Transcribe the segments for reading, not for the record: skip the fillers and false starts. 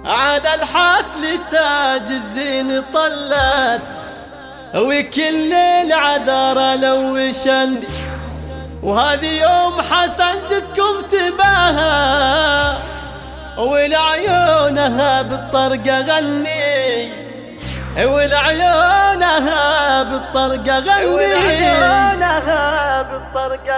على الحفل تاج الزين طلت، وكل العذارى لوشن، وهذه يوم حسن جدكم تباهى، ولعيونها بالطرقة غني، ولعيونها بالطرقة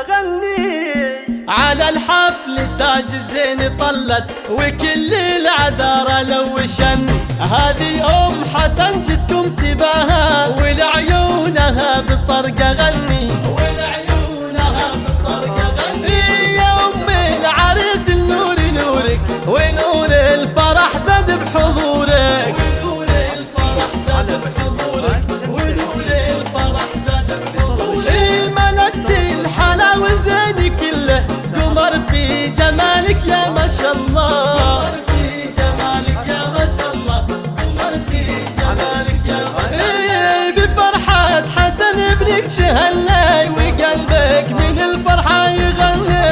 غني، على الحفل تاج الزين طلت، وكل العذارى لوشن، هذه حسن جدكم تباهى، ولعيونها بالطرقة غني، ولعيونها بالطرقة غني، يا أم العريس النور نورك، ونور الفرح زاد بحضورك، ونور الفرح زاد بحضورك، ونور الفرح زاد بحضورك، ملكت الحلاوة زين كله، قمر في جمالك يا ما شاء الله، قمر في جمالك يا ما شاء الله، قمر في جمالك يا ما شاء الله، بفرحة حسن ابنك تهني، وقلبك من الفرحة يغني،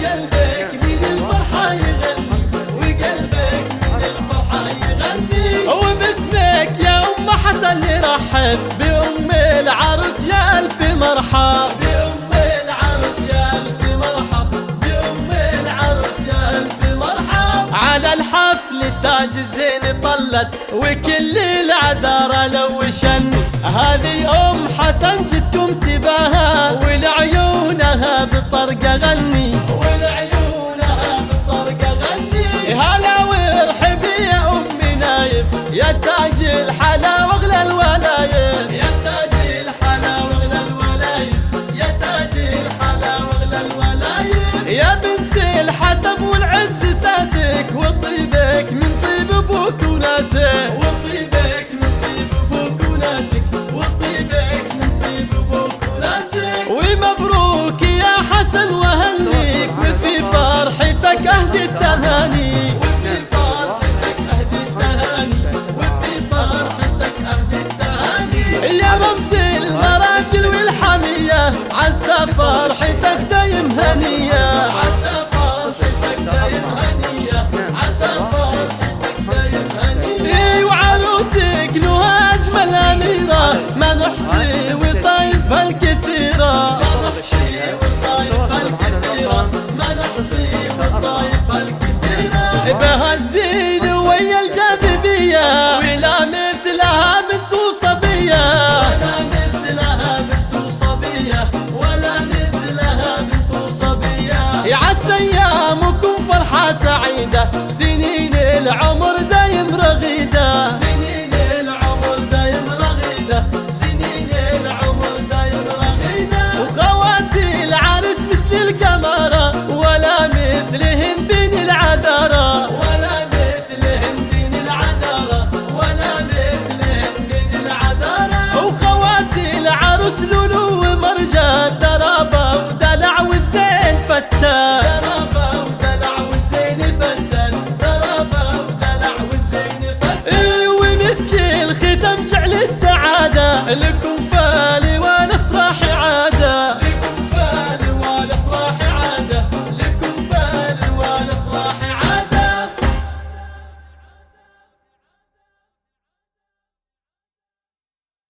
وقلبك من الفرحة يغني، وقلبك من الفرحة يغني، وباسمك يا أم حسن نرحب بأم العروس يا ألف مرحب، بأم العروس يا ألف مرحب، بأم العروس يا ألف مرحب، على الحفل تاج الزين طلت، وكل العذارى لوشن، هذه حسن جدكم تباهى، ولعيونها بالطرقة غني، ولعيونها بالطرقة غني، هلا وارحبي يا أم نايف، يا تاج الحلا واغلى الولايف، يا تاج الحلا واغلى الولايف، يا تاج الحلا واغلى الولايف، يا بنت الحسب والعز ساسك، وطيبك من طيب ابوك وناسك، وطيبك من طيب ابوك وناسك، وطيبك من طيب ابوك وناسك، ومبروك يا حسن وهنيك، وفي فرحتك اهدي التهاني، وفي فرحتك اهدي التهاني، وفي فرحتك اهدي التهاني، يا رمز المراجل والحمية، عسى فرحتك دايم هنية، عسى فرحتك دايم هنية، عسى فرحتك دايم هنية، وعروسك لها أجمل أميرة، ما نحصي وصايفها الكثيرة، ما نحصي وصايفها الكثيرة، ما نحصي وصايفها الكثيرة، بها الزين ويا الجاذبية، ولا مثلها بنت صبية، ولا مثلها بنت صبية، ولا مثلها بنت صبية، عسى أيامكم فرحة سعيدة، سنين العمر دايم رغيدة.